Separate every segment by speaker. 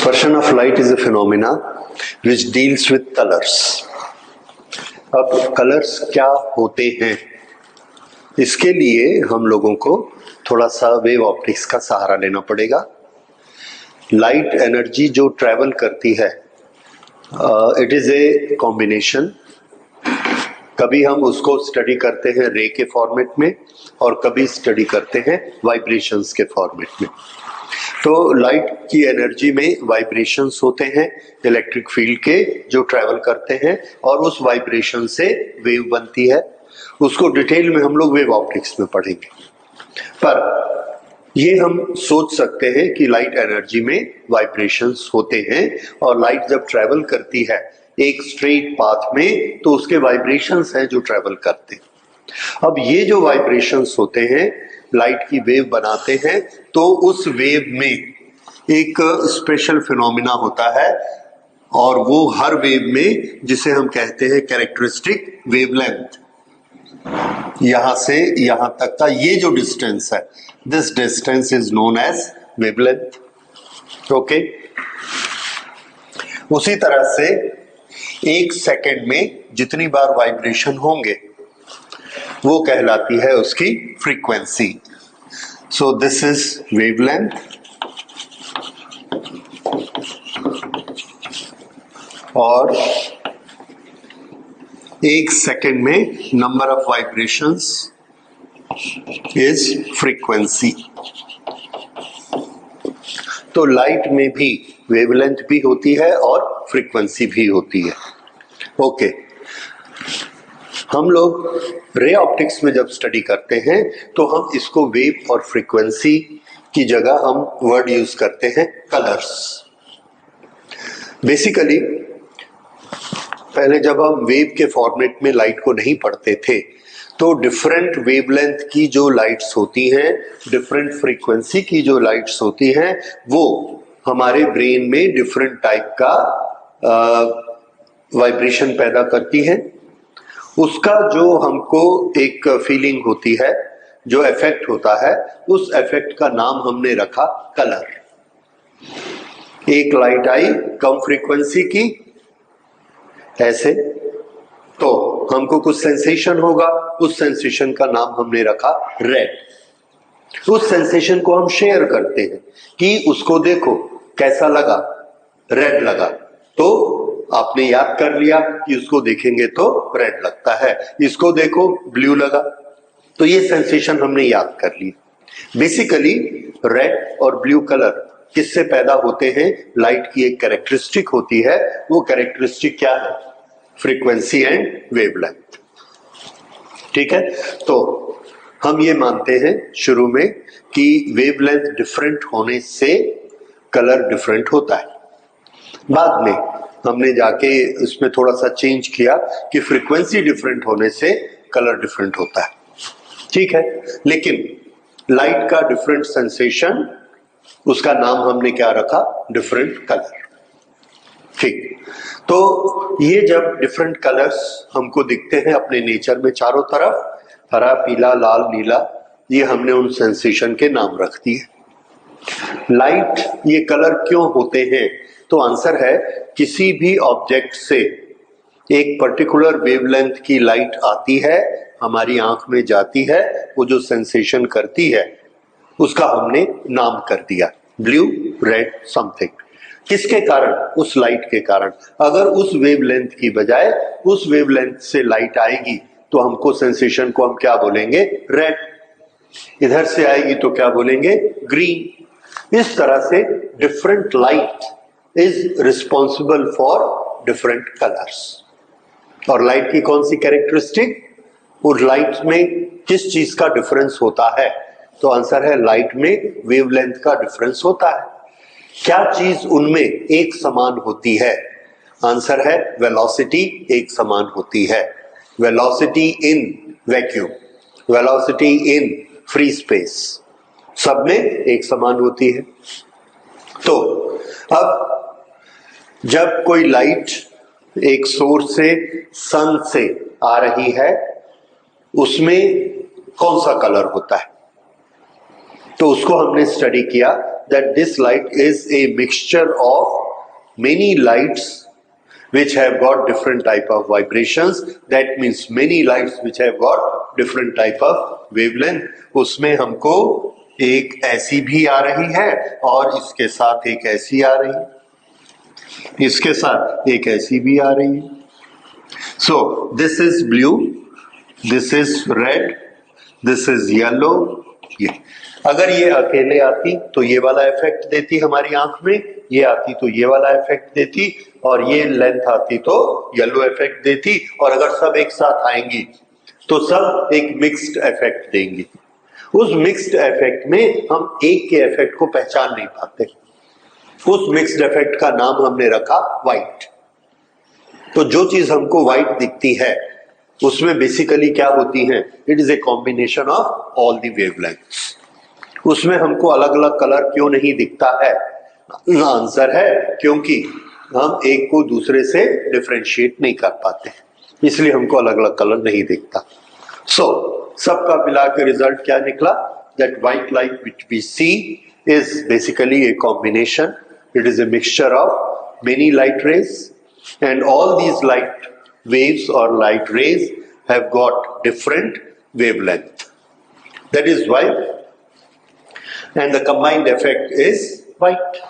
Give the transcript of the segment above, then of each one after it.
Speaker 1: Dispersion of light is a phenomena which deals with colors. अब colours क्या होते हैं, इसके लिए हम लोगों को थोड़ा सा वेव ऑप्टिक्स का सहारा लेना पड़ेगा। लाइट एनर्जी जो ट्रैवल करती है, इट इज ए कॉम्बिनेशन। कभी हम उसको स्टडी करते हैं रे के फॉर्मेट में और कभी स्टडी करते हैं वाइब्रेशंस के फॉर्मेट में। तो लाइट की एनर्जी में वाइब्रेशंस होते हैं इलेक्ट्रिक फील्ड के, जो ट्रैवल करते हैं और उस वाइब्रेशन से वेव बनती है। उसको डिटेल में हम लोग वेव ऑप्टिक्स में पढ़ेंगे, पर ये हम सोच सकते हैं कि लाइट एनर्जी में वाइब्रेशंस होते हैं और लाइट जब ट्रैवल करती है एक स्ट्रेट पाथ में तो उसके वाइब्रेशंस हैं जो ट्रैवल करते हैं। अब ये जो वाइब्रेशंस होते हैं लाइट की वेव बनाते हैं, तो उस वेव में एक स्पेशल फिनोमिना होता है और वो हर वेव में, जिसे हम कहते हैं कैरेक्टरिस्टिक वेवलेंथ, यहां से यहां तक का ये जो डिस्टेंस है, this distance is known as wavelength. Okay, उसी तरह से एक सेकंड में जितनी बार वाइब्रेशन होंगे वो कहलाती है उसकी frequency. So this is wavelength और एक सेकंड में number of vibrations is frequency. तो लाइट में भी वेवलेंथ भी होती है और फ्रीक्वेंसी भी होती है। ओके, हम लोग रे ऑप्टिक्स में जब स्टडी करते हैं तो हम इसको वेव और फ्रीक्वेंसी की जगह हम वर्ड यूज करते हैं कलर्स। बेसिकली पहले जब हम वेव के फॉर्मेट में लाइट को नहीं पढ़ते थे तो डिफरेंट वेवलेंथ की जो लाइट्स होती हैं, डिफरेंट फ्रीक्वेंसी की जो लाइट्स होती हैं, वो हमारे ब्रेन में डिफरेंट टाइप का वाइब्रेशन पैदा करती हैं। उसका जो हमको एक फीलिंग होती है, जो इफेक्ट होता है, उस इफेक्ट का नाम हमने रखा कलर। एक लाइट आई कम फ्रीक्वेंसी की ऐसे, तो हमको कुछ सेंसेशन होगा, उस सेंसेशन का नाम हमने रखा रेड। उस सेंसेशन को हम शेयर करते हैं कि उसको देखो कैसा लगा, रेड लगा, तो आपने याद कर लिया कि उसको देखेंगे तो रेड लगता है, इसको देखो ब्लू लगा, तो ये सेंसेशन हमने याद कर ली। बेसिकली रेड और ब्लू कलर किससे पैदा होते हैं? लाइट की एक कैरेक्टरिस्टिक होती है, वो कैरेक्टरिस्टिक क्या है? Frequency and wavelength. ठीक है, तो हम ये मानते हैं शुरू में कि वेवलेंथ डिफरेंट होने से कलर डिफरेंट होता है। बाद में हमने जाके इसमें थोड़ा सा चेंज किया कि फ्रीक्वेंसी डिफरेंट होने से कलर डिफरेंट होता है। ठीक है, लेकिन लाइट का डिफरेंट सेंसेशन, उसका नाम हमने क्या रखा? Different colour. ठीक, तो ये जब डिफरेंट कलर्स हमको दिखते हैं अपने नेचर में चारों तरफ, हरा, पीला, लाल, नीला, ये हमने उन सेंसेशन के नाम रख दिए। लाइट ये कलर क्यों होते हैं? तो आंसर है, किसी भी ऑब्जेक्ट से एक पर्टिकुलर वेवलेंथ की लाइट आती है, हमारी आंख में जाती है, वो जो सेंसेशन करती है उसका हमने नाम कर दिया ब्लू, रेड, समथिंग। किसके कारण? उस लाइट के कारण। अगर उस वेवलेंथ की बजाय उस वेवलेंथ से लाइट आएगी तो हमको सेंसेशन को हम क्या बोलेंगे? रेड। इधर से आएगी तो क्या बोलेंगे? ग्रीन। इस तरह से different light is responsible for different colours. और लाइट की कौन सी कैरेक्टरिस्टिक? उस लाइट में किस चीज का डिफरेंस होता है? तो आंसर है, लाइट में वेवलेंथ का डिफरेंस होता है। क्या चीज उनमें एक समान होती है? आंसर है, वेलोसिटी एक समान होती है। Velocity in vacuum, velocity in free space, सब में एक समान होती है। तो अब जब कोई लाइट एक सोर्स से, सन से आ रही है, उसमें कौन सा कलर होता है? तो उसको हमने स्टडी किया that this light is a mixture of many lights which have got different type of vibrations. That means many lights which have got different type of wavelength. उसमें हमको एक ऐसी भी आ रही है और इसके साथ एक ऐसी आ रही है, इसके साथ एक ऐसी भी आ रही है. So this is blue, this is red, this is yellow. ये अगर ये अकेले आती तो ये वाला इफेक्ट देती हमारी आंख में, ये आती तो ये वाला इफेक्ट देती, और ये लेंथ आती तो येलो इफेक्ट देती, और अगर सब एक साथ आएंगी तो सब एक मिक्स्ड इफेक्ट देंगी. उस मिक्स्ड इफेक्ट में हम एक के इफेक्ट को पहचान नहीं पाते. उस मिक्स्ड इफेक्ट का नाम हमने रखा व्हाइट. तो जो चीज हमको व्हाइट दिखती है उसमें बेसिकली क्या होती है, it is a combination of all the wavelengths. उसमें हमको अलग अलग कलर क्यों नहीं दिखता है? आंसर है क्योंकि हम एक को दूसरे से डिफरेंशिएट नहीं कर पाते, इसलिए हमको अलग अलग कलर नहीं दिखता. सो सबका मिला के रिजल्ट क्या निकला? That white light which we see is basically a combination. It is a mixture of many light rays, and all these light waves or light rays have got different wavelength. That is why, and the combined effect is white.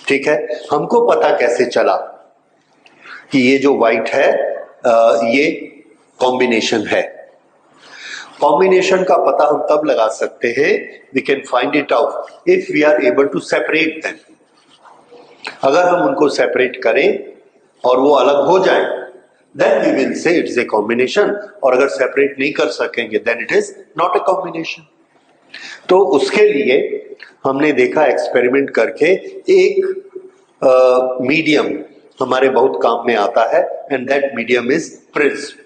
Speaker 1: ठीक है, हमको पता कैसे चला कि ये जो white है ये combination है? Combination का पता हम तब लगा सकते हैं, we can find it out if we are able to separate them. अगर हम उनको separate करें और वो अलग हो जाए, then we will say it's a combination. और अगर सेपरेट नहीं कर सकेंगे then it is not a combination. तो उसके लिए हमने देखा एक्सपेरिमेंट करके एक मीडियम हमारे बहुत काम में आता है, and that medium is prism.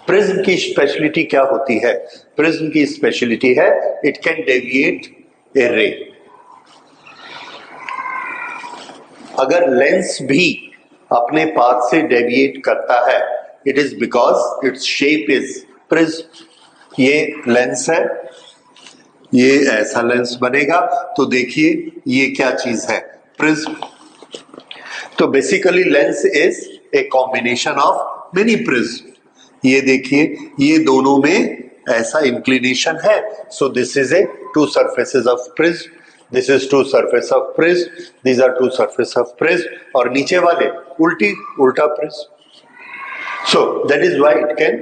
Speaker 1: Prism की स्पेशलिटी क्या होती है? प्रिज्म की स्पेशलिटी है इट कैन डेविएट ए रे. अगर लेंस भी अपने पाथ से डेविएट करता है, it is because its shape is prism. ये लेंस है, ये ऐसा लेंस बनेगा, तो देखिए ये क्या चीज है? प्रिज्म. तो basically lens is a combination of many prism. ये देखिए ये दोनों में ऐसा इंक्लिनेशन है, so this is a to surfaces of prism. This is two surface of prism. These are two surface of prism. और नीचे वाले उल्टा prism. So that is why it can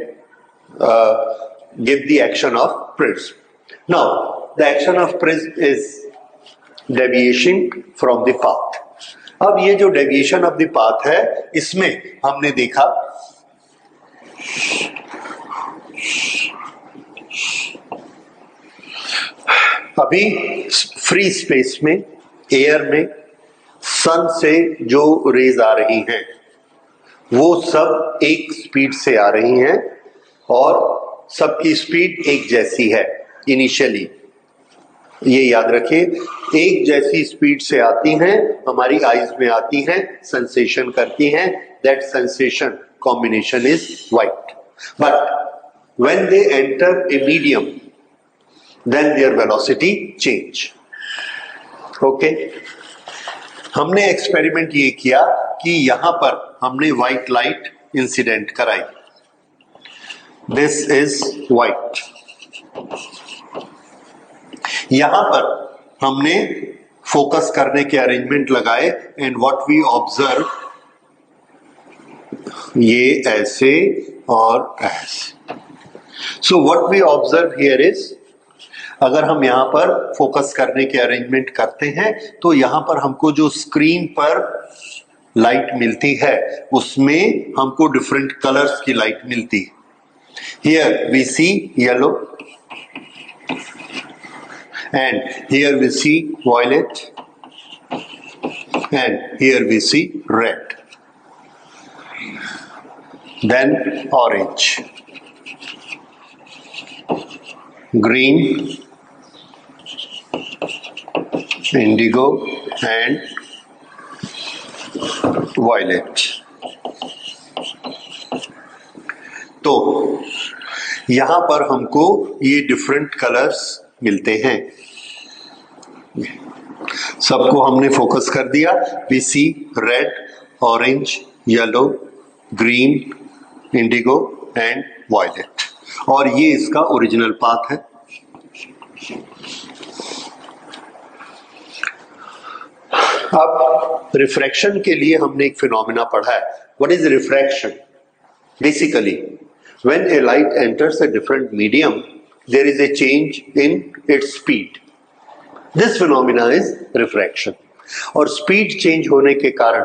Speaker 1: give the action of prism. Now the action of prism is deviation from the path. अब ये जो deviation of the path है, इसमें हमने देखा अभी फ्री स्पेस में, एयर में सन से जो रेज आ रही हैं वो सब एक स्पीड से आ रही हैं और सबकी स्पीड एक जैसी है इनिशियली. ये याद रखिए, एक जैसी स्पीड से आती हैं, हमारी आईज में आती हैं, सेंसेशन करती हैं. That sensation combination is white. But when they enter a medium then their velocity change. Okay? हमने एक्सपेरिमेंट ये किया कि यहां पर हमने व्हाइट लाइट इंसिडेंट कराई. This is white. यहां पर हमने फोकस करने के अरेंजमेंट लगाए, एंड व्हाट वी ऑब्जर्व, ये ऐसे और ऐसे. So what we observe here is, अगर हम यहाँ पर फोकस करने के अरेंजमेंट करते हैं तो यहाँ पर हमको जो स्क्रीन पर लाइट मिलती है उसमें हमको डिफरेंट कलर्स की लाइट मिलती है. Here we see yellow, and here we see violet, and here we see red, then orange, green, indigo and violet. तो यहां पर हमको ये डिफरेंट कलर्स मिलते हैं। सबको हमने फोकस कर दिया। We see red, orange, yellow, green, indigo and violet, और ये इसका ओरिजिनल पाथ है। अब रिफ्रैक्शन के लिए हमने एक फिनोमेना पढ़ा है। What is refraction? Basically when a light enters a different medium there is a change in its speed. This phenomena is refraction. और स्पीड चेंज होने के कारण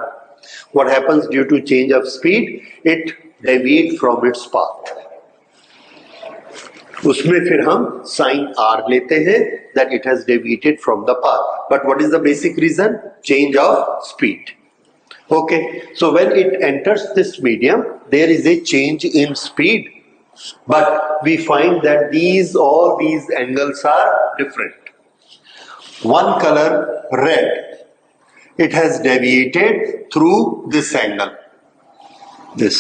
Speaker 1: what happens due to change of speed, it deviate from its path. उसमें फिर हम sign are लेते हैं that it has deviated from the path. But what is the basic reason? Change of speed. Okay, so when it enters this medium, there is a change in speed, but we find that all these angles are different. One color, red, it has deviated through this angle. This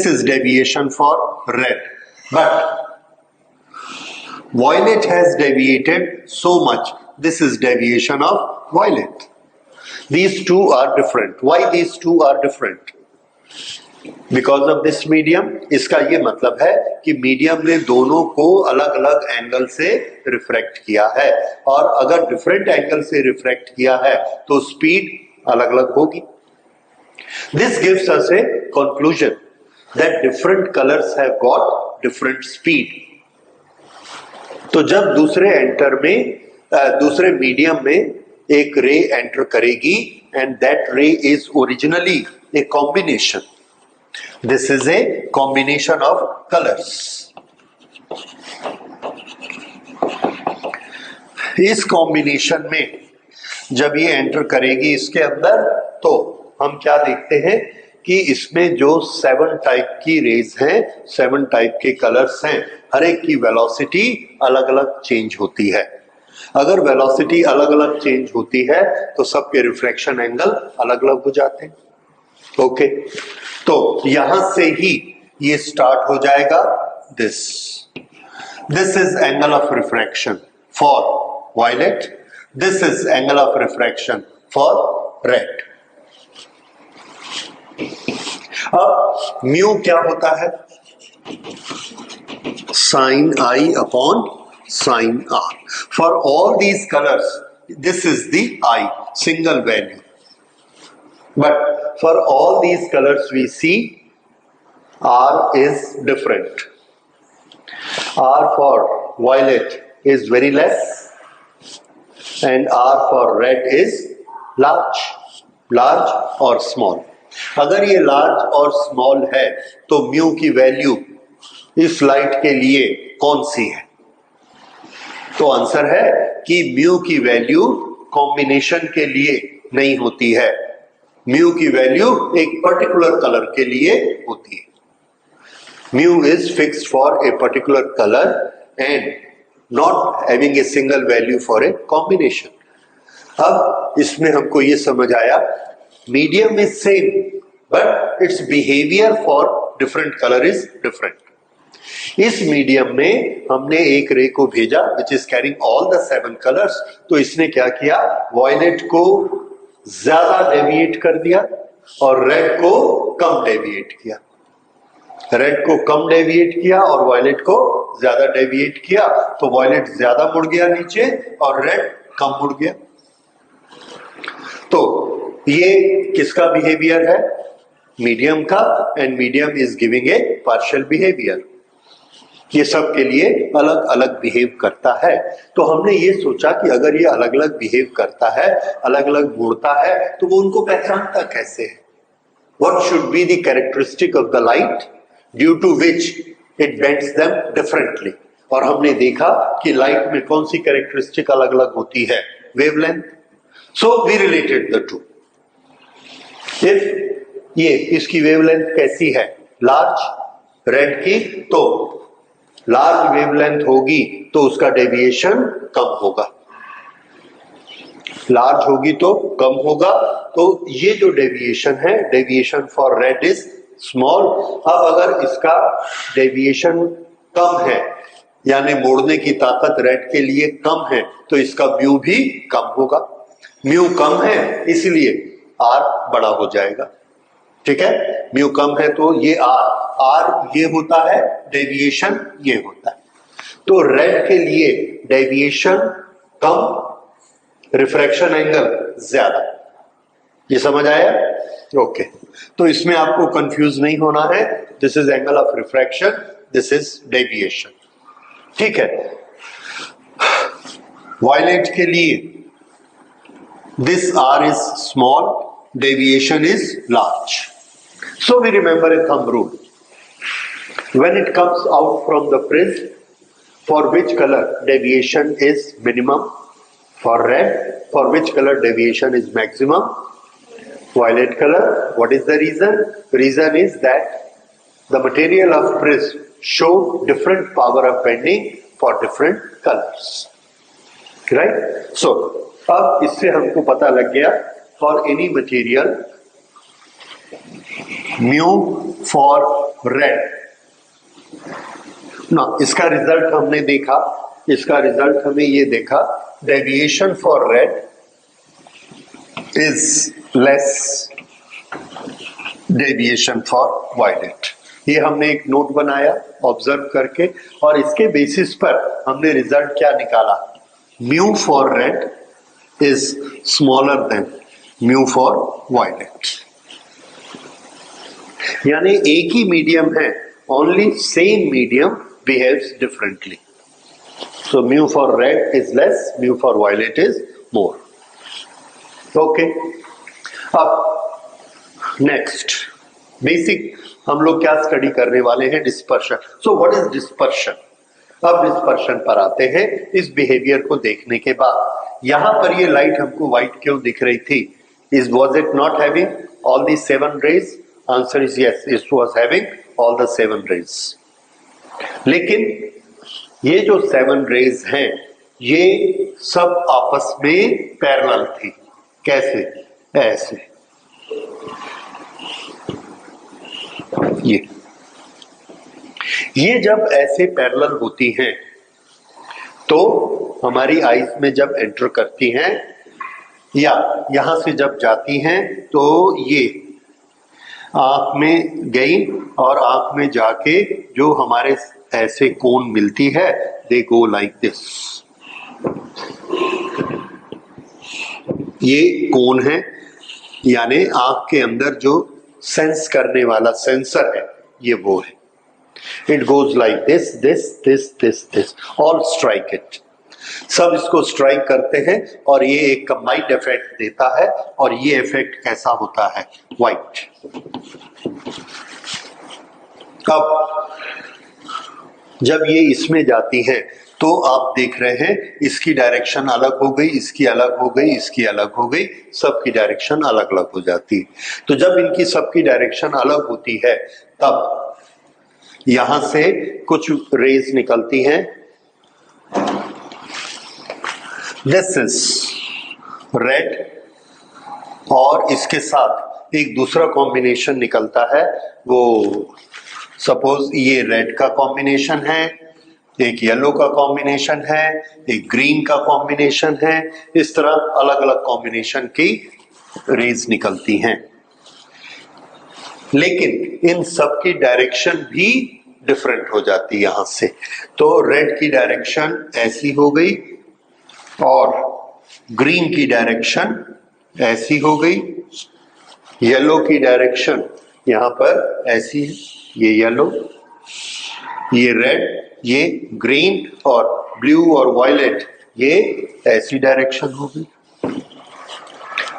Speaker 1: is deviation for red, but violet has deviated so much. This is deviation of violet. These two are different. Why these two are different? Because of this medium. इसका ये मतलब है कि medium ने दोनों को अलग अलग एंगल से रिफ्रैक्ट किया है, और अगर डिफरेंट एंगल से रिफ्रैक्ट किया है तो स्पीड अलग अलग होगी। This gives us a conclusion that different colors have got different speed. तो जब दूसरे मीडियम में एक रे एंटर करेगी, एंड दैट रे is originally a combination, this is a combination of colours. इस कॉम्बिनेशन में जब ये एंटर करेगी इसके अंदर, तो हम क्या देखते हैं कि इसमें जो 7 टाइप की रेज हैं, 7 टाइप के कलर्स हैं, हर एक की वेलोसिटी अलग अलग चेंज होती है। अगर वेलोसिटी अलग अलग चेंज होती है तो सबके रिफ्रैक्शन एंगल अलग अलग हो जाते हैं। ओके, तो यहां से ही ये स्टार्ट हो जाएगा। This is angle of refraction for violet, this is angle of refraction for red. अब म्यू क्या होता है? Sine I upon sine R. For all these colours this is the I, single value, but for all these colours we see R is different. R for violet is very less and R for red is large और small. अगर ये large और small है तो mu की value इस light के लिए कौन सी है? तो आंसर है कि म्यू की वैल्यू कॉम्बिनेशन के लिए नहीं होती है, म्यू की वैल्यू एक पर्टिकुलर कलर के लिए होती है। Mu is fixed for a particular colour and not having a single value for a combination. अब इसमें हमको ये समझ आया, medium is same but its behavior for different color is different. इस मीडियम में हमने एक रे को भेजा which is carrying all the 7 colors, तो इसने क्या किया? वायलेट को ज्यादा डेविएट कर दिया और रेड को कम डेविएट किया। रेड को कम डेविएट किया और वायलेट को ज्यादा डेविएट किया, तो वायलेट ज्यादा मुड़ गया नीचे और रेड कम मुड़ गया। तो ये किसका बिहेवियर है? मीडियम का, and medium is giving a partial behaviour. ये सब के लिए अलग अलग बिहेव करता है। तो हमने ये सोचा कि अगर ये अलग अलग बिहेव करता है, अलग अलग मुड़ता है, तो वो उनको पहचानता कैसे है? What should be the characteristic of the light due to which it bends them differently. और हमने देखा कि लाइट में कौन सी कैरेक्टरिस्टिक अलग अलग होती है? Wavelength. So we related the two. इफ ये इसकी वेवलेंथ कैसी है? लार्ज रेड की, तो लार्ज वेवलेंथ होगी तो उसका डेविएशन कम होगा, लार्ज होगी तो कम होगा। तो ये जो डेविएशन है, deviation for red is small. अब अगर इसका डेविएशन कम है यानी मोड़ने की ताकत रेड के लिए कम है, तो इसका म्यू भी कम होगा। म्यू कम है इसलिए आर बड़ा हो जाएगा। ठीक है, म्यू कम है तो ये आर ये होता है, डेविएशन ये होता है। तो रेड के लिए डेविएशन कम, रिफ्रैक्शन एंगल ज्यादा। ये समझ आया? ओके, तो इसमें आपको कंफ्यूज नहीं होना है। This is angle of refraction, this is deviation. ठीक है, वायलेट के लिए this R is small, deviation is large. So we remember a thumb rule, when it comes out from the prism, for which color deviation is minimum? For red, for which color deviation is maximum? Violet color. What is the reason? Reason is that the material of prism show different power of bending for different colors. Right? So, अब इससे हमको पता लग गया, for any material, mu for red. ना, इसका result हमने देखा, इसका रिजल्ट हमें ये देखा, deviation for red is less deviation for violet. ये हमने एक नोट बनाया ऑब्जर्व करके, और इसके बेसिस पर हमने रिजल्ट क्या निकाला, mu for red is smaller than mu for violet. यानी एक ही मीडियम है, only same medium behaves differently. So mu for red is less, mu for violet is more. Okay. अब next basic हम लोग क्या स्टडी करने वाले हैं, dispersion. So what is dispersion? अब डिस्पर्शन पर आते हैं। इस बिहेवियर को देखने के बाद यहां पर ये लाइट हमको व्हाइट क्यों दिख रही थी? Was it not having all the 7 rays? Answer is yes, it was having all the 7 rays. लेकिन ये जो 7 रेज हैं ये सब आपस में पैरेलल थी। कैसे? ऐसे। ये जब ऐसे पैरेलल होती हैं तो हमारी आईज में जब एंटर करती हैं या यहां से जब जाती हैं तो ये आंख में गई और आंख में जाके जो हमारे ऐसे कोन मिलती है, दे गो लाइक दिस। ये कोन है, यानी आंख के अंदर जो सेंस करने वाला सेंसर है ये वो है। It goes like this this this this this, all strike it. सब इसको स्ट्राइक करते हैं और ये एक कंबाइंड इफेक्ट देता है, और ये इफेक्ट कैसा होता है? व्हाइट। अब जब ये इसमें जाती है तो आप देख रहे हैं इसकी डायरेक्शन अलग हो गई, इसकी अलग हो गई, इसकी अलग हो गई, सबकी डायरेक्शन अलग अलग हो जाती है। तो जब इनकी सबकी डायरेक्शन अलग होती है तब यहां से कुछ रेज निकलती हैं। दिस इज रेड, और इसके साथ एक दूसरा कॉम्बिनेशन निकलता है। वो सपोज ये रेड का कॉम्बिनेशन है, एक येलो का कॉम्बिनेशन है, एक ग्रीन का कॉम्बिनेशन है। इस तरह अलग अलग कॉम्बिनेशन की रेज निकलती हैं, लेकिन इन सब की डायरेक्शन भी डिफरेंट हो जाती है यहां से। तो रेड की डायरेक्शन ऐसी हो गई और ग्रीन की डायरेक्शन ऐसी हो गई, येलो की डायरेक्शन यहां पर ऐसी है, ये येलो, ये रेड, ये ग्रीन, और ब्लू और वायलेट ये ऐसी डायरेक्शन हो गई।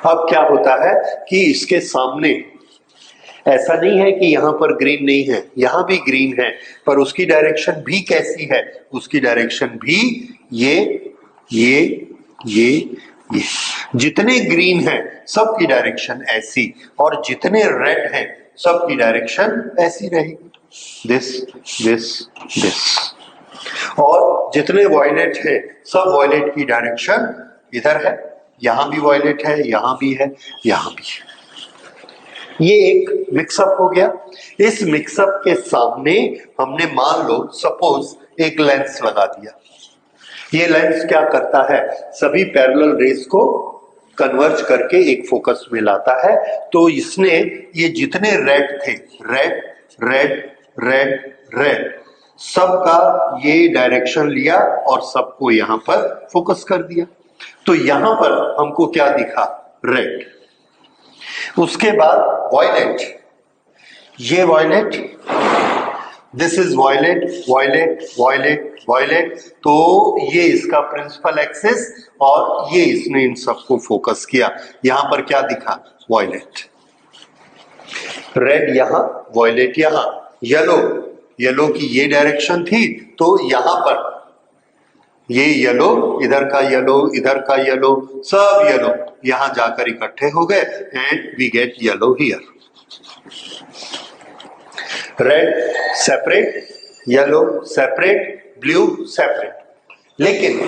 Speaker 1: अब क्या होता है कि इसके सामने ऐसा नहीं है कि यहां पर ग्रीन नहीं है, यहां भी ग्रीन है, पर उसकी डायरेक्शन भी कैसी है? उसकी डायरेक्शन भी ये जितने ग्रीन हैं सबकी डायरेक्शन ऐसी, और जितने रेड हैं सबकी डायरेक्शन ऐसी रहेगी, दिस दिस दिस। और जितने वायलेट हैं सब वायलेट की डायरेक्शन इधर है, यहां भी वायलेट है, यहां भी है, यहां भी है। ये एक मिक्सअप हो गया। इस मिक्सअप के सामने हमने मान लो सपोज एक लेंस लगा दिया। ये लेंस क्या करता है, सभी पैरेलल रेस को कन्वर्ज करके एक फोकस में लाता है। तो इसने ये जितने रेड थे, रेड रेड रेड रेड, सबका ये डायरेक्शन लिया और सबको यहां पर फोकस कर दिया। तो यहां पर हमको क्या दिखा, रेड। उसके बाद वॉयलेट, ये violet, this is violet violet violet violet. तो ये इसका प्रिंसिपल एक्सिस और ये इसने इन सबको फोकस किया। यहां पर क्या दिखा, वॉयलेट। रेड यहां, वॉयलेट यहां, येलो, येलो की ये डायरेक्शन थी तो यहां पर ये येलो, इधर का येलो, इधर का येलो, सब येलो यहां जाकर इकट्ठे हो गए and we get yellow here. Red separate, yellow separate, blue separate. लेकिन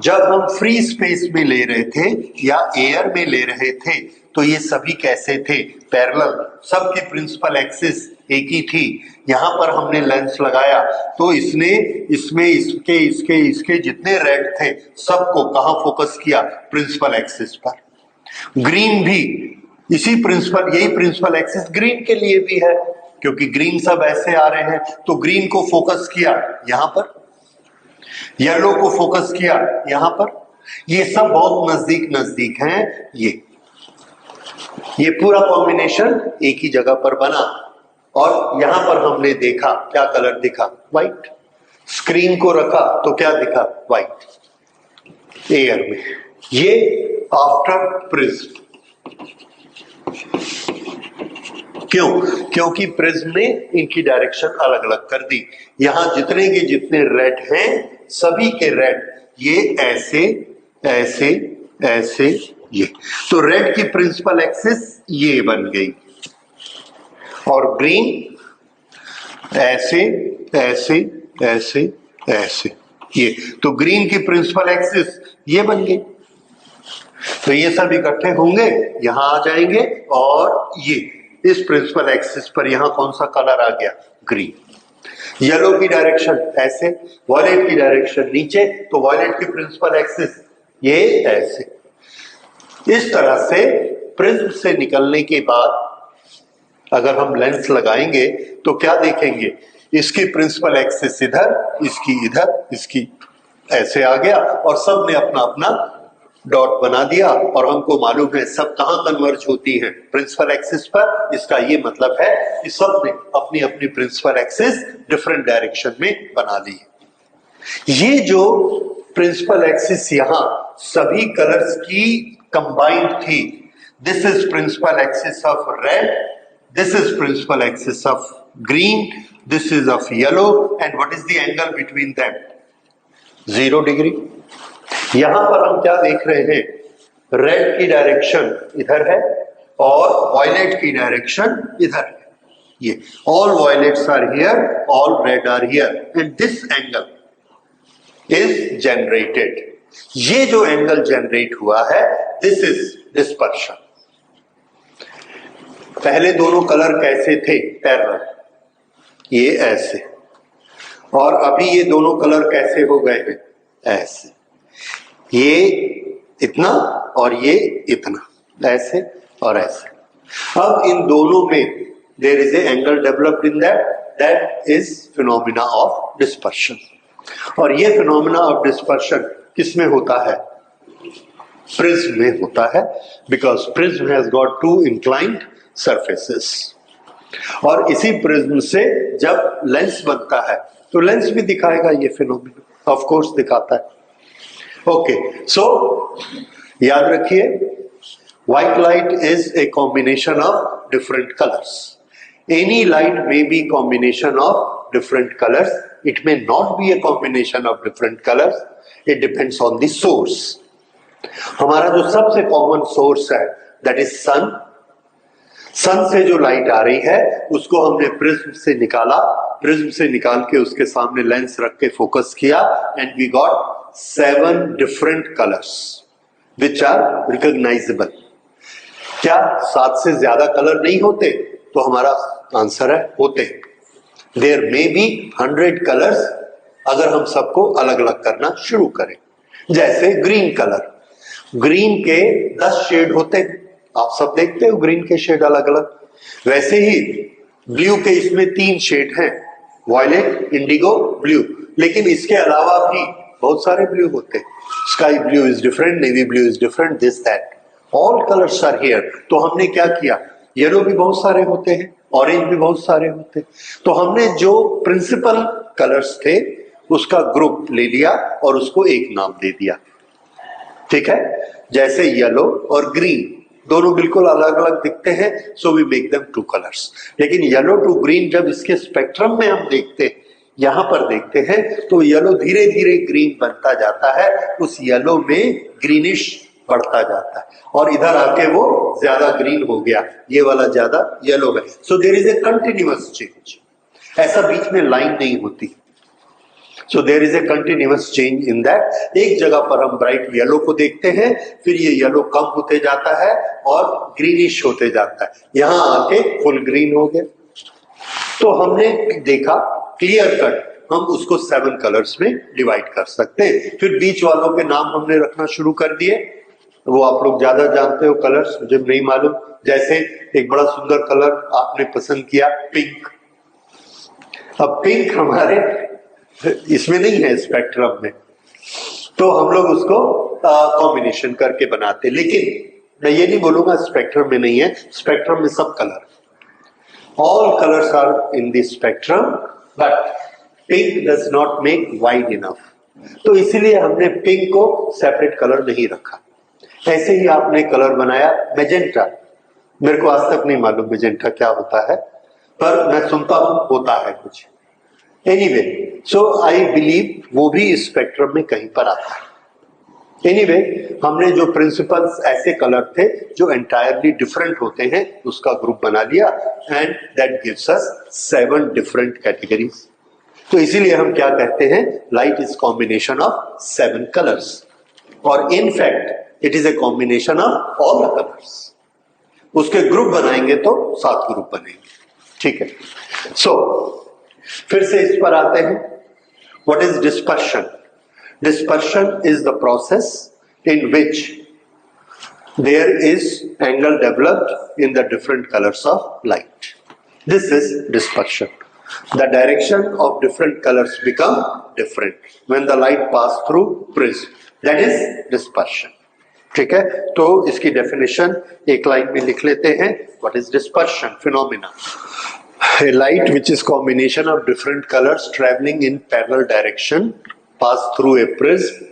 Speaker 1: जब हम फ्री स्पेस में ले रहे थे या एयर में ले रहे थे तो ये सभी कैसे थे, पैरेलल, सबकी प्रिंसिपल एक्सिस एक ही थी। यहां पर हमने लेंस लगाया तो इसने इसमें इसके इसके इसके जितने रेड थे सबको कहां फोकस किया, प्रिंसिपल एक्सिस पर। ग्रीन भी इसी प्रिंसिपल, यही प्रिंसिपल एक्सिस ग्रीन के लिए भी है क्योंकि ग्रीन सब ऐसे आ रहे हैं तो ग्रीन को फोकस किया यहां पर, येलो को फोकस किया यहां पर। ये सब बहुत नजदीक नजदीक हैं। ये पूरा कॉम्बिनेशन एक ही जगह पर बना और यहां पर हमने देखा क्या कलर दिखा, व्हाइट। स्क्रीन को रखा तो क्या दिखा, व्हाइट एयर में। ये आफ्टर प्रिज्म, क्यों, क्योंकि प्रिज्म ने इनकी डायरेक्शन अलग अलग कर दी। यहां जितने के जितने रेड हैं सभी के रेड ये ऐसे ऐसे ऐसे, ये तो रेड की प्रिंसिपल एक्सिस ये बन गई और ग्रीन ऐसे ऐसे ऐसे ऐसे, ये तो ग्रीन की प्रिंसिपल एक्सिस ये बन गई। तो ये सब इकट्ठे होंगे यहां आ जाएंगे और ये इस प्रिंसिपल एक्सिस पर यहां कौन सा कलर आ गया, ग्रीन। येलो की डायरेक्शन ऐसे, वॉयलेट की डायरेक्शन नीचे, तो वॉयलेट की प्रिंसिपल एक्सिस ये ऐसे। इस तरह से प्रिज्म से निकलने के बाद अगर हम लेंस लगाएंगे तो क्या देखेंगे, इसकी प्रिंसिपल एक्सिस इधर, इसकी इधर, इसकी ऐसे आ गया और सब ने अपना अपना डॉट बना दिया और हमको मालूम है सब कहां कन्वर्ज होती हैं, प्रिंसिपल एक्सिस पर। इसका ये मतलब है कि सब ने अपनी अपनी प्रिंसिपल एक्सिस डिफरेंट डायरेक्शन में बना ली। ये जो प्रिंसिपल एक्सिस यहां सभी कलर्स की कंबाइंड थी, this is principal axis of red, this is principal axis of green, this is of yellow and what is the angle between them, 0 degree. यहां पर हम क्या देख रहे हैं, रेड की डायरेक्शन इधर है और वॉयलेट की डायरेक्शन इधर है। ये all violets are here, all red are here and this angle is generated. ये जो एंगल जनरेट हुआ है दिस इज डिस्पर्शन। पहले दोनों कलर कैसे थे, पैरेलल, ये ऐसे, और अभी ये दोनों कलर कैसे हो गए हैं, ऐसे। ये इतना और ये इतना, ऐसे और ऐसे। अब इन दोनों में there is a angle developed in that is phenomena of dispersion. और ये फिनोमिना ऑफ डिस्पर्शन किसमें होता है, प्रिज्म में होता है, because prism has got two inclined surfaces. और इसी प्रिज्म से जब लेंस बनता है तो लेंस भी दिखाएगा ये फिनोमिना, ऑफ कोर्स दिखाता है। ओके, सो याद रखिए, white light is a combination of different colours. Any light may be combination of different colours, it may not be A combination of different colours, it depends on the source. हमारा जो सबसे common source है that is सन। सन से जो light आ रही है उसको हमने प्रिज्म से निकाला, प्रिज्म से निकाल के उसके सामने लेंस रख के फोकस किया and we got 7 different colours which are recognisable. क्या 7 से ज्यादा कलर नहीं होते, तो हमारा आंसर है होते। देयर मे बी 100 कलर्स अगर हम सबको अलग अलग करना शुरू करें। जैसे ग्रीन कलर, ग्रीन के 10 शेड होते हैं, आप सब देखते हो ग्रीन के शेड अलग अलग। वैसे ही ब्लू के इसमें 3 शेड हैं, वायलेट, इंडिगो, ब्लू। लेकिन इसके अलावा भी बहुत सारे ब्लू होते हैं। Sky blue is different, navy blue is different, this that, all colours are here. तो हमने क्या किया, येलो भी बहुत सारे होते हैं, ऑरेंज भी बहुत सारे होते हैं। तो हमने जो प्रिंसिपल कलर्स थे उसका ग्रुप ले लिया और उसको एक नाम दे दिया। ठीक है, जैसे येलो और ग्रीन दोनों बिल्कुल अलग अलग दिखते हैं, so we make them 2 colours. लेकिन येलो टू ग्रीन जब इसके स्पेक्ट्रम में हम देखते हैं, यहां पर देखते हैं, तो येलो धीरे धीरे ग्रीन बनता जाता है, उस येलो में ग्रीनिश बढ़ता जाता है और इधर आके वो ज्यादा ग्रीन हो गया, ये वाला ज्यादा येलो है। So there is a continuous change, ऐसा बीच में लाइन नहीं होती। So there is a continuous change in that। एक जगह पर हम ब्राइट येलो को देखते हैं, फिर ये येलो कम होते जाता है और ग्रीनिश होते जाता है, यहां आके फुल ग्रीन हो गया। तो हमने देखा क्लियर कट, हम उसको 7 कलर्स में डिवाइड कर सकते हैं। फिर बीच वालों के नाम हमने रखना शुरू कर दिए, वो आप लोग ज्यादा जानते हो कलर्स, मुझे नहीं मालूम। जैसे एक बड़ा सुंदर कलर आपने पसंद किया, पिंक। अब पिंक हमारे इसमें नहीं है स्पेक्ट्रम में, तो हम लोग उसको कॉम्बिनेशन करके बनाते। लेकिन मैं ये नहीं बोलूंगा स्पेक्ट्रम में नहीं है, स्पेक्ट्रम में सब colour, all colours are in the spectrum, but pink does not make wide enough. तो इसीलिए हमने पिंक को सेपरेट कलर नहीं रखा। ऐसे ही आपने कलर बनाया मैजेंटा, मेरे को आज तक नहीं मालूम मैजेंटा क्या होता है, पर मैं सुनता हूं होता है कुछ। एनीवे, सो आई बिलीव वो भी स्पेक्ट्रम में कहीं पर आता है। एनीवे, हमने जो प्रिंसिपल्स ऐसे कलर थे जो एंटायरली डिफरेंट होते हैं, उसका ग्रुप बना लिया and that gives us 7 different categories. तो इसीलिए हम क्या कहते हैं, light is combination of 7 colours, और in fact it is a combination of all the colours. उसके ग्रुप बनाएंगे तो 7 ग्रुप बनेंगे। ठीक है, सो फिर से इस पर आते हैं। What is dispersion? Dispersion is the process in which there is angle developed in the different colours of light. This is dispersion. The direction of different colours become different when the light pass through prism, that is dispersion. ठीक है, तो इसकी definition एक line में लिख लेते हैं। What is dispersion? Phenomena, a light which is combination of different colors traveling in parallel direction pass through a prism,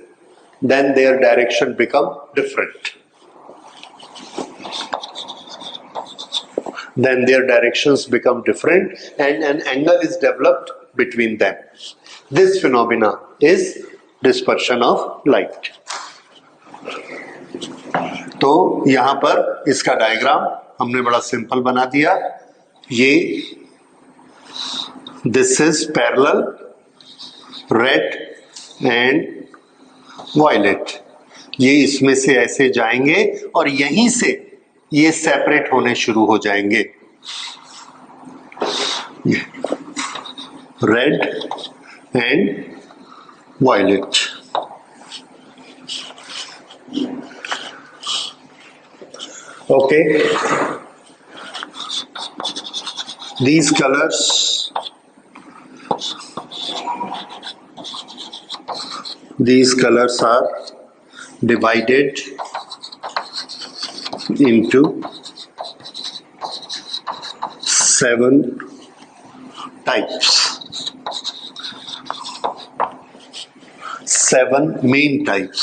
Speaker 1: then their direction become different, then their directions become different and an angle is developed between them. This phenomena is dispersion of light। तो यहां पर इसका diagram हमने बड़ा simple बना दिया। ये this is parallel red and violet, ये इसमें से ऐसे जाएंगे और यहीं से ये सेपरेट होने शुरू हो जाएंगे। Red and violet। Okay, these colors are divided into 7 types, 7 main types,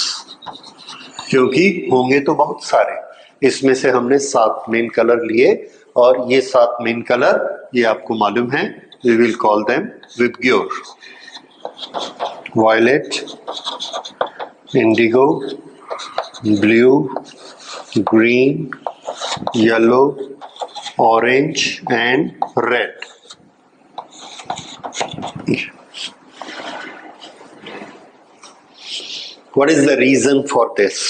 Speaker 1: क्योंकि होंगे तो बहुत सारे। इसमें से हमने 7 मेन कलर लिए और ये 7 मेन कलर ये आपको मालूम है, we will call them VIBGYOR. violet, indigo, blue, green, yellow, orange and red। What is the reason for this?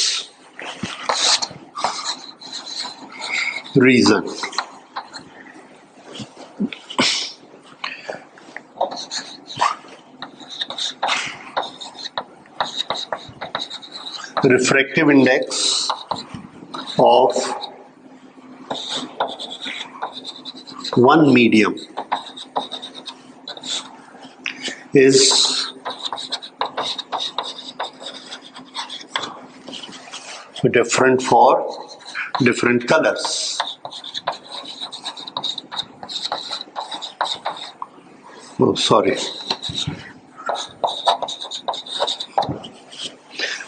Speaker 1: Reason, refractive index of one medium is different for different colors. Oh, sorry.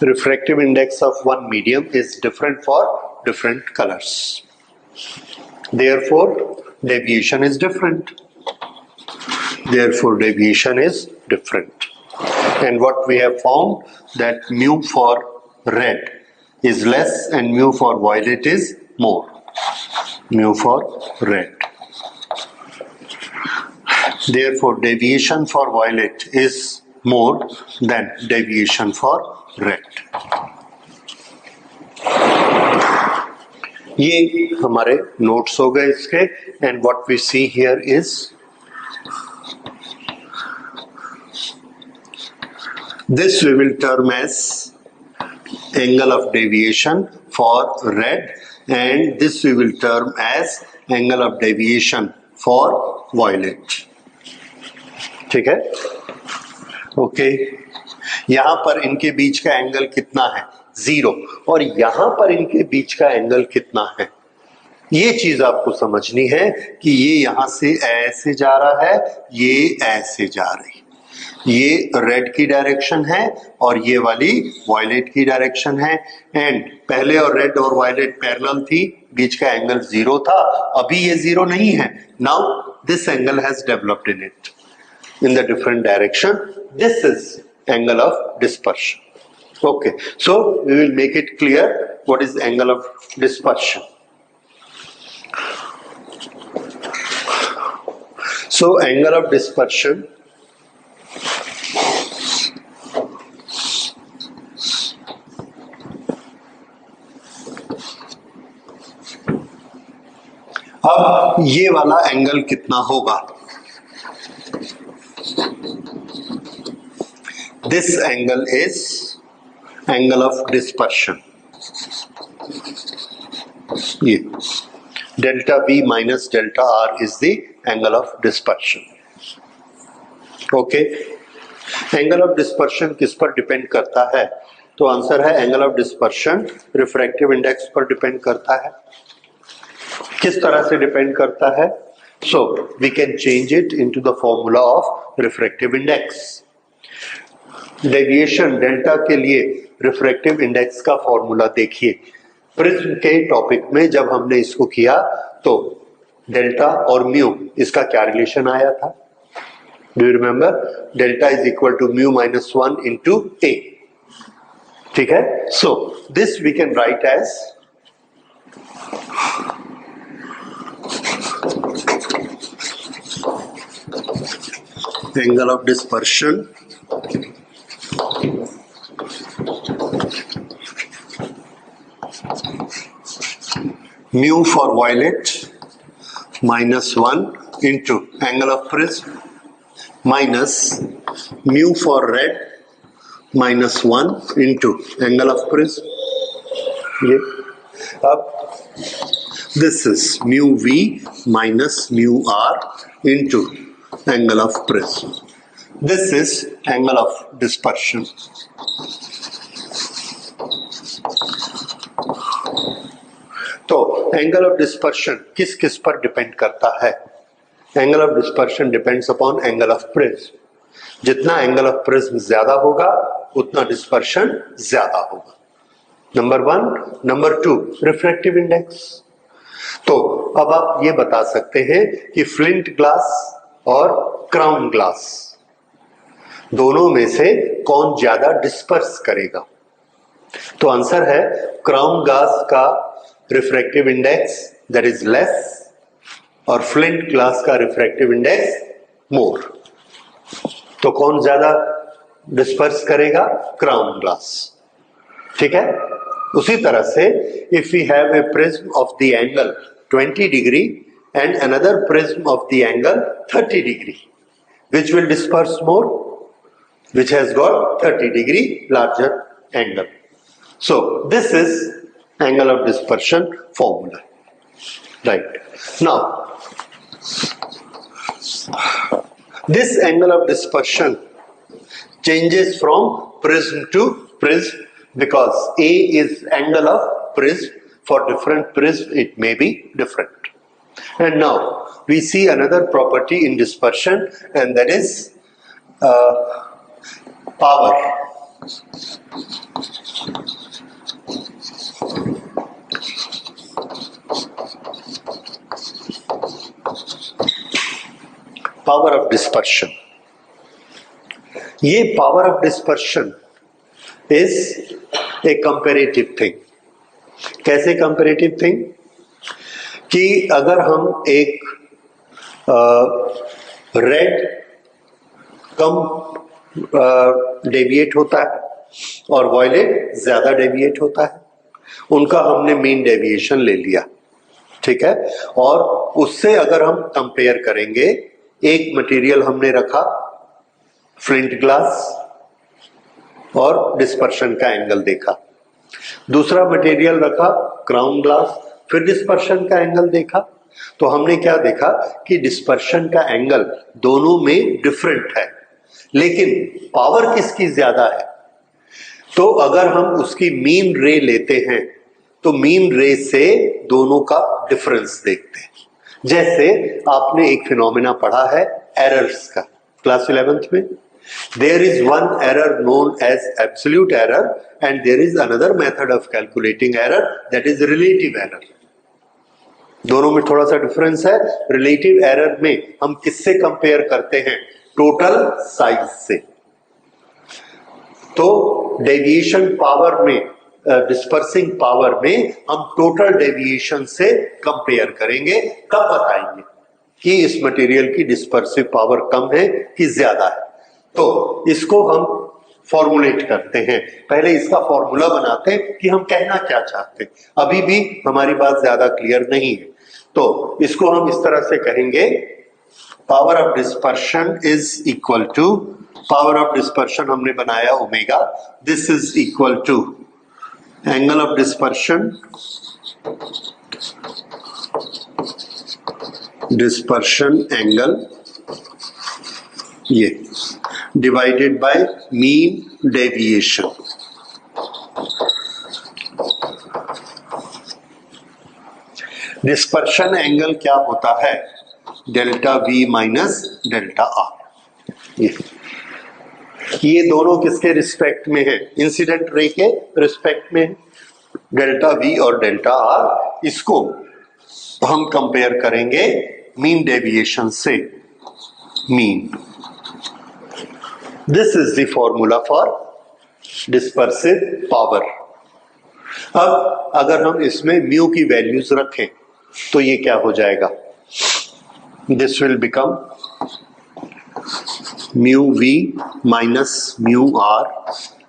Speaker 1: Refractive index of one medium is different for different colors. Therefore, deviation is different. Therefore, deviation is different. And what we have found that mu for red is less and mu for violet is more. Mu for red. Therefore, deviation for violet is more than deviation for red. ये हमारे notes हो गए इसके. And what we see here is this we will term as angle of deviation for red and this we will term as angle of deviation for violet. ठीक है. Okay. यहां पर इनके बीच का एंगल कितना है? 0. और यहां पर इनके बीच का एंगल कितना है? ये चीज आपको समझनी है कि ये यहां से ऐसे जा रहा है, ये ऐसे जा रही. ये रेड की डायरेक्शन है और ये वाली वायलेट की डायरेक्शन है. एंड पहले और रेड और वायलेट पैरेलल थी, बीच का एंगल 0 था. अभी ये 0 नहीं है. Now this angle has developed in it in the different direction. This is angle of dispersion. Okay, so we will make it clear what is angle of dispersion. So angle of dispersion अब ये वाला angle कितना होगा? This angle is angle of dispersion. ये delta V minus delta R is the angle of dispersion. Okay. Angle of dispersion किस पर depend करता है? तो आंसर है angle of dispersion refractive index पर डिपेंड करता है. किस तरह से डिपेंड करता है? So we can change it into the formula of refractive index. Deviation delta के लिए रिफ्रैक्टिव इंडेक्स का फॉर्मूला देखिए. प्रिज्म के टॉपिक में जब हमने इसको किया तो डेल्टा और म्यू इसका क्या रिलेशन आया था? Do you remember? Delta is equal to mu minus 1 into A. ठीक है. So this we can write as angle of dispersion mu for violet minus 1 into angle of prism minus mu for red minus 1 into angle of prism. ये अब this is mu v minus mu r into angle of prism. This is angle of dispersion. तो angle of dispersion किस किस पर depend करता है? Angle of dispersion depends upon angle of prism. जितना angle of prism ज्यादा होगा उतना डिस्पर्शन ज्यादा होगा. नंबर 1. Number 2 refractive index. तो अब आप ये बता सकते हैं कि फ्लिंट ग्लास और क्राउन ग्लास दोनों में से कौन ज्यादा डिस्पर्स करेगा? तो आंसर है क्राउन ग्लास का refractive index that is less और फ्लिंट ग्लास का रिफ्रैक्टिव इंडेक्स मोर. तो कौन ज्यादा डिस्पर्स करेगा? Crown glass. ठीक है. उसी तरह से if we have a prism of the angle 20 degree and another prism of the angle 30 degree, which will disperse more? Which has got 30 degree larger angle. So this is angle of dispersion formula, right? Now this angle of dispersion changes from prism to prism because A is angle of prism. For different prism it may be different. And now we see another property in dispersion, and that is power. Power of dispersion. ये power of dispersion is a comparative thing. कैसे comparative thing? कि अगर हम एक red कम deviate होता है और violet ज्यादा डेविएट होता है, उनका हमने मीन डेविएशन ले लिया, ठीक है, और उससे अगर हम कंपेयर करेंगे, एक मटेरियल हमने रखा फ्लिंट ग्लास और डिस्पर्शन का एंगल देखा, दूसरा मटेरियल रखा क्राउन ग्लास, फिर डिस्पर्शन का एंगल देखा, तो हमने क्या देखा कि डिस्पर्शन का एंगल दोनों में डिफरेंट है, लेकिन पावर किसकी ज्यादा है? तो अगर हम उसकी मीन रे लेते हैं तो मीन रे से दोनों का डिफरेंस देखते हैं। जैसे आपने एक फिनोमेना पढ़ा है एरर्स का क्लास 11th में, there is one error known as absolute error and there is another method of calculating error, that is relative error. दोनों में थोड़ा सा डिफरेंस है। रिलेटिव एरर में हम किससे कंपेयर करते हैं? टोटल साइज से। तो डेविएशन पावर में, डिस्पर्सिंग पावर में हम टोटल डेविएशन से कंपेयर करेंगे, तब बताएंगे कि इस मटेरियल की डिस्पर्सिव पावर कम है कि ज्यादा है। तो इसको हम फॉर्मुलेट करते हैं। पहले इसका फॉर्मूला बनाते हैं कि हम कहना क्या चाहते हैं, अभी भी हमारी बात ज्यादा क्लियर नहीं है। तो इसको हम इस तरह से कहेंगे, power of dispersion is equal to, power of dispersion हमने बनाया omega, this is equal to angle of dispersion, dispersion angle ये divided by mean deviation. Dispersion angle क्या होता है? Delta V minus delta R. ये दोनों किसके रिस्पेक्ट में है? इंसिडेंट रे के रिस्पेक्ट में है, डेल्टा V और डेल्टा आर। इसको हम कंपेयर करेंगे मीन डेविएशन से, mean. This is the formula for dispersive power. अब अगर हम इसमें म्यू की वैल्यूज रखें तो ये क्या हो जाएगा? This will become mu V minus mu R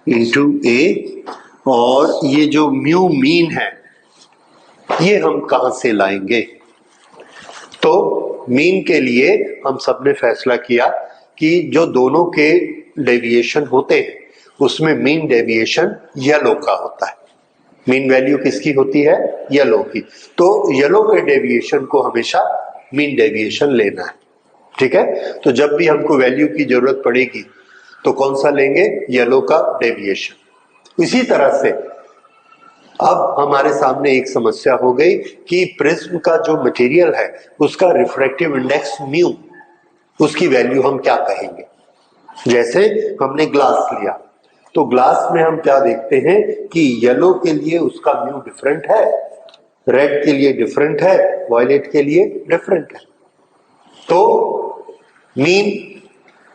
Speaker 1: into A, और ये जो म्यू मीन है ये हम कहां से लाएंगे? तो मीन के लिए हम सबने फैसला किया कि जो दोनों के डेविएशन होते हैं उसमें मीन डेविएशन येलो का होता है। मीन वैल्यू किसकी होती है? येलो की। तो येलो के डेविएशन को हमेशा मीन डेविएशन लेना है, ठीक है। तो जब भी हमको वैल्यू की जरूरत पड़ेगी तो कौन सा लेंगे? येलो का डेविएशन। इसी तरह से अब हमारे सामने एक समस्या हो गई कि प्रिज्म का जो मटेरियल है उसका रिफ्रैक्टिव इंडेक्स म्यू, उसकी वैल्यू हम क्या कहेंगे? जैसे हमने ग्लास लिया तो ग्लास में हम क्या देखते हैं कि येलो के लिए उसका म्यू डिफरेंट है, रेड के लिए डिफरेंट है, वॉयलेट के लिए डिफरेंट है। तो मीन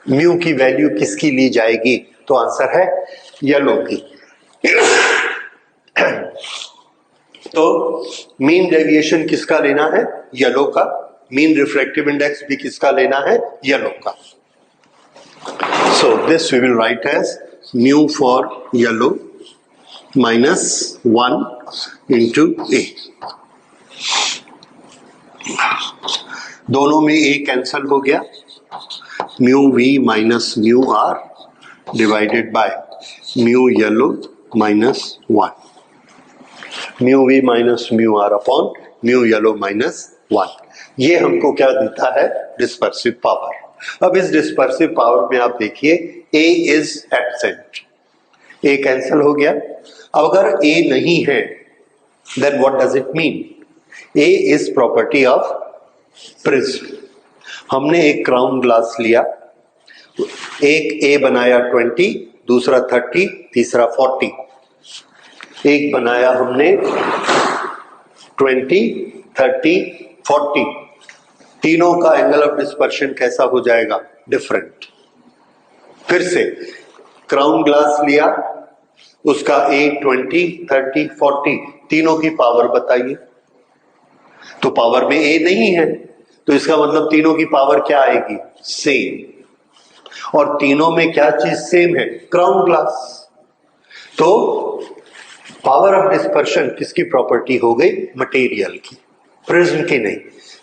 Speaker 1: म्यू की वैल्यू किसकी ली जाएगी? तो आंसर है येलो की। तो मीन डेविएशन किसका लेना है? येलो का। मीन रिफ्रैक्टिव इंडेक्स भी किसका लेना है? येलो का। So this we will write as mu for yellow minus 1 into A. दोनों में ए कैंसल हो गया, mu V minus mu R divided by mu yellow minus 1, mu V minus mu R upon mu yellow minus 1। ये हमको क्या देता है? Dispersive power. अब इस डिस्पर्सिव पावर में आप देखिए A is absent, A cancel हो गया। अब अगर A नहीं है then what does it mean? A is property of prism. हमने एक क्राउन ग्लास लिया, एक A बनाया 20, दूसरा 30, तीसरा 40। एक बनाया हमने 20, 30, 40, तीनों का एंगल ऑफ डिस्पर्शन कैसा हो जाएगा? डिफरेंट। फिर से क्राउन ग्लास लिया, उसका A 20, 30, 40, तीनों की पावर बताइए। तो पावर में A नहीं है, तो इसका मतलब तीनों की पावर क्या आएगी? सेम। और तीनों में क्या चीज सेम है? Crown glass. तो पावर ऑफ डिस्पर्शन किसकी प्रॉपर्टी हो गई? मटेरियल की, प्रिज्म की नहीं,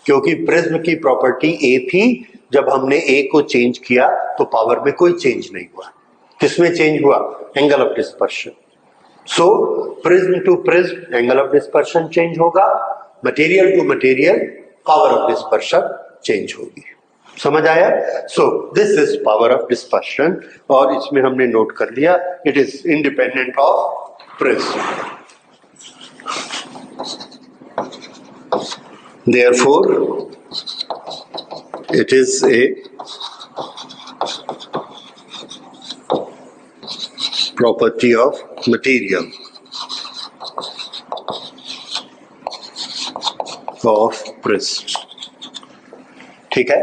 Speaker 1: क्योंकि प्रिज्म की प्रॉपर्टी A थी। जब हमने A को चेंज किया तो पावर में कोई चेंज नहीं हुआ। किसमें चेंज हुआ? Angle of dispersion. So prism to prism angle of dispersion change होगा, material to material power of dispersion change होगी। समझ आया? So this is power of dispersion, और इसमें हमने नोट कर लिया it is independent of prism. Therefore, it is a property of material of prism। ठीक है?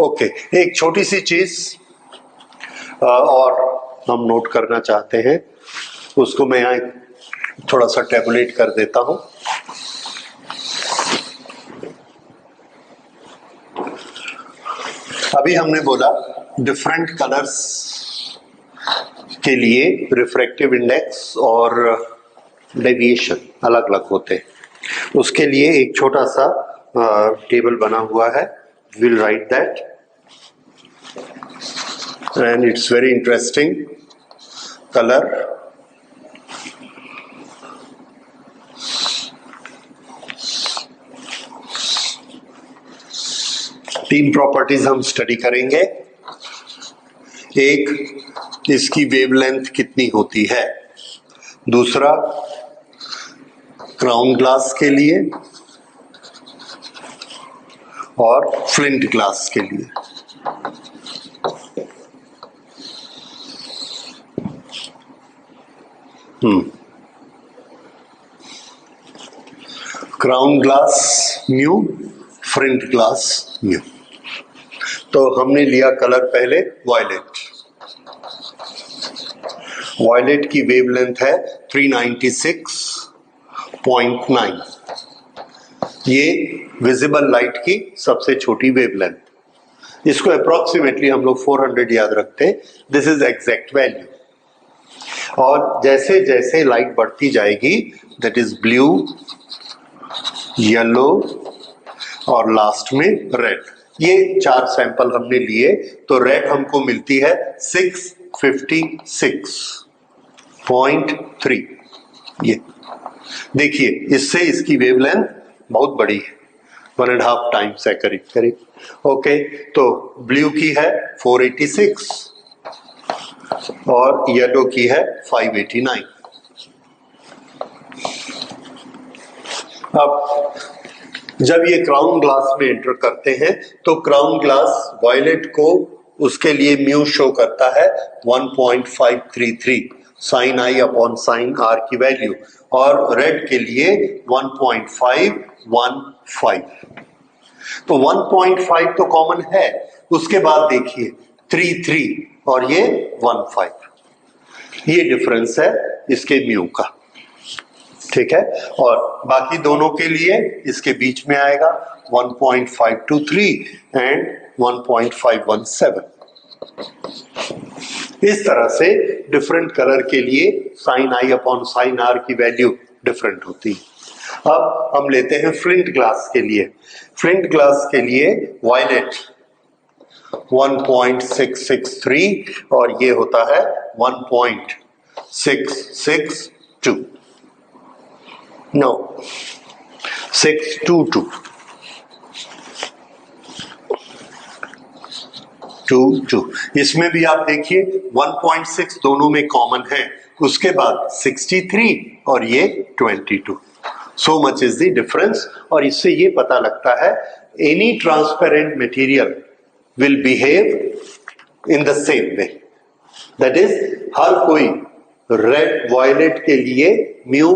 Speaker 1: ओके, एक छोटी सी चीज और हम नोट करना चाहते हैं, उसको मैं यहाँ थोड़ा सा टैबुलेट कर देता हूं। अभी हमने बोला डिफरेंट कलर्स के लिए रिफ्रैक्टिव इंडेक्स और डेविएशन अलग अलग होते हैं। उसके लिए एक छोटा सा टेबल बना हुआ है, will write that, and it's very interesting. Colour, तीन प्रॉपर्टीज हम स्टडी करेंगे। एक, इसकी वेवलेंथ कितनी होती है। दूसरा, क्राउन ग्लास के लिए और फ्लिंट ग्लास के लिए। Crown glass mu, flint glass mu. तो हमने लिया कलर पहले वायलेट। वायलेट की वेवलेंथ है 396.9। ये विजिबल लाइट की सबसे छोटी वेवलेंथ। इसको अप्रोक्सीमेटली हम लोग 400 याद रखते हैं। This is exact value. और जैसे जैसे लाइट बढ़ती जाएगी, दैट इज ब्लू, येलो और लास्ट में रेड, ये चार सैंपल हमने लिए, तो रेड हमको मिलती है 656.3। ये देखिए, इससे इसकी वेवलेंथ बहुत बड़ी है, 1.5 टाइम्स है करीब करीब। ओके, तो ब्लू की है 486 और येलो की है 589। अब जब ये क्राउन ग्लास में एंटर करते हैं तो क्राउन ग्लास वायलेट को उसके लिए म्यू शो करता है 1.533 sine I upon sine R की वैल्यू, और रेड के लिए 1.515। तो 1.5 तो कॉमन है, उसके बाद देखिए 33 और ये 15, ये डिफरेंस है इसके म्यू का। ठीक है, और बाकी दोनों के लिए इसके बीच में आएगा 1.523 एंड 1.517। इस तरह से डिफरेंट कलर के लिए sine I upon sine R की वैल्यू डिफरेंट होती है। अब हम लेते हैं फ्लिंट ग्लास के लिए। फ्लिंट ग्लास के लिए वायलेट 1.663 और ये होता है 1.5 6 6 2, no 6 2 2 2 2। इसमें भी आप देखिए 1.6 दोनों में कॉमन है, उसके बाद 63 और ये 22। So much is the difference. और इससे ये पता लगता है any transparent material will behave in the same way. That is हर कोई रेड वायलेट के लिए म्यू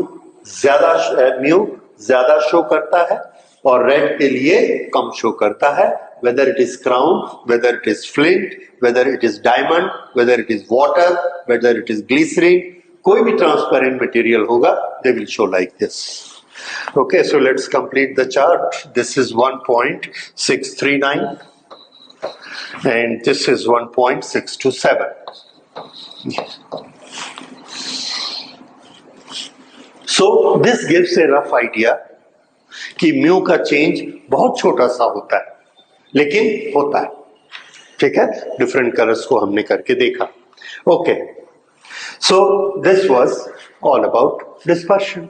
Speaker 1: ज्यादा शो करता है और रेड के लिए कम शो करता है। whether it is crown, whether it is flint, whether it is diamond, whether it is water, whether it is glycerin, कोई भी transparent material होगा, they will show like this. Okay, so let's complete the chart. This is 1.639 and this is 1.627. So this gives a rough idea कि mu का change बहुत छोटा सा होता है लेकिन होता है। ठीक है, डिफरेंट कलर्स को हमने करके देखा। Okay, so this was all about dispersion.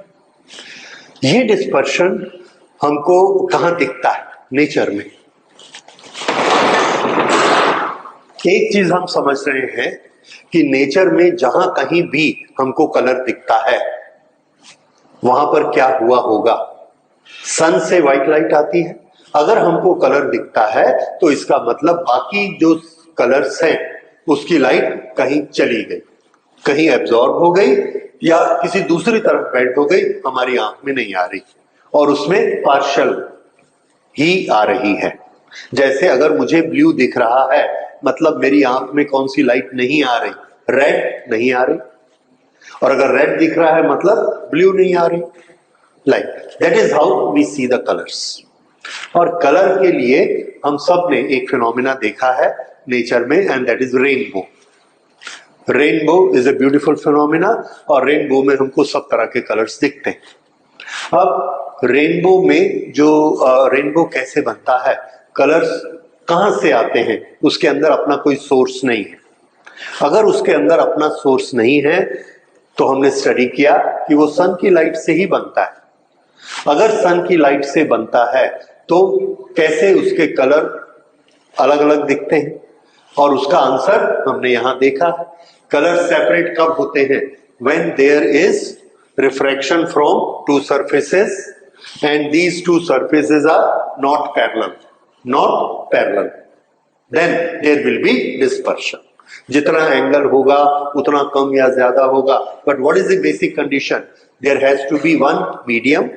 Speaker 1: ये डिस्पर्शन हमको कहां दिखता है? नेचर में। एक चीज हम समझ रहे हैं कि नेचर में जहां कहीं भी हमको कलर दिखता है वहां पर क्या हुआ होगा? सन से व्हाइट लाइट आती है, अगर हमको कलर दिखता है तो इसका मतलब बाकी जो कलर्स हैं उसकी लाइट कहीं चली गई, कहीं एब्जॉर्ब हो गई या किसी दूसरी तरफ बेंड हो गई, हमारी आंख में नहीं आ रही और उसमें पार्शियल ही आ रही है। जैसे अगर मुझे ब्लू दिख रहा है मतलब मेरी आंख में कौन सी लाइट नहीं आ रही? रेड नहीं आ रही। और अगर रेड दिख रहा है मतलब ब्लू नहीं आ रही। Like that is how we see the colours. और कलर के लिए हम सब ने एक फिनोमिना देखा है नेचर में and that is rainbow. Rainbow is a beautiful phenomena और रेनबो में हमको सब तरह के कलर्स दिखते हैं। अब रेनबो में जो रेनबो कैसे बनता है, कलर्स कहां से आते हैं, उसके अंदर अपना कोई सोर्स नहीं है। अगर उसके अंदर अपना सोर्स नहीं है तो हमने स्टडी किया कि वो सन की लाइट से ही बनता है। अगर सन की लाइट से बनता है तो कैसे उसके कलर अलग अलग दिखते हैं, और उसका आंसर हमने यहां देखा। कलर सेपरेट कब होते हैं? When there is refraction from two surfaces and these two surfaces are not parallel, then there will be dispersion. जितना एंगल होगा उतना कम या ज्यादा होगा, but what is the basic condition? There has to be one medium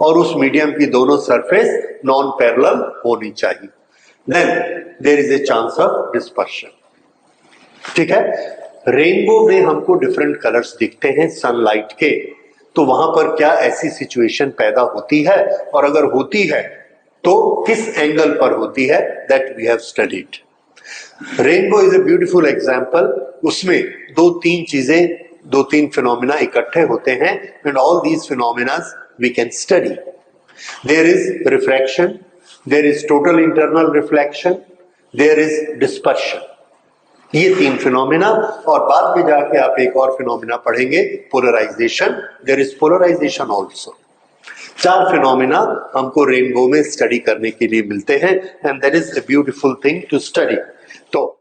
Speaker 1: और उस medium की दोनों सरफेस नॉन पैरेलल होनी चाहिए, then there is a chance of dispersion. ठीक है, रेनबो में हमको डिफरेंट कलर्स दिखते हैं सनलाइट के, तो वहां पर क्या ऐसी सिचुएशन पैदा होती है और अगर होती है तो किस एंगल पर होती है? That we have studied. Rainbow is a beautiful example. उसमें दो तीन फिनोमिना इकट्ठे होते हैं and all these phenomena we can study. There is refraction, there is total internal reflection, there is dispersion. ये तीन फिनोमिना, और बाद में जाके आप एक और फिनोमिना पढ़ेंगे, polarisation. There is polarisation also. चार फिनोमिना हमको रेनबो में स्टडी करने के लिए मिलते हैं and that is a beautiful thing to study. तो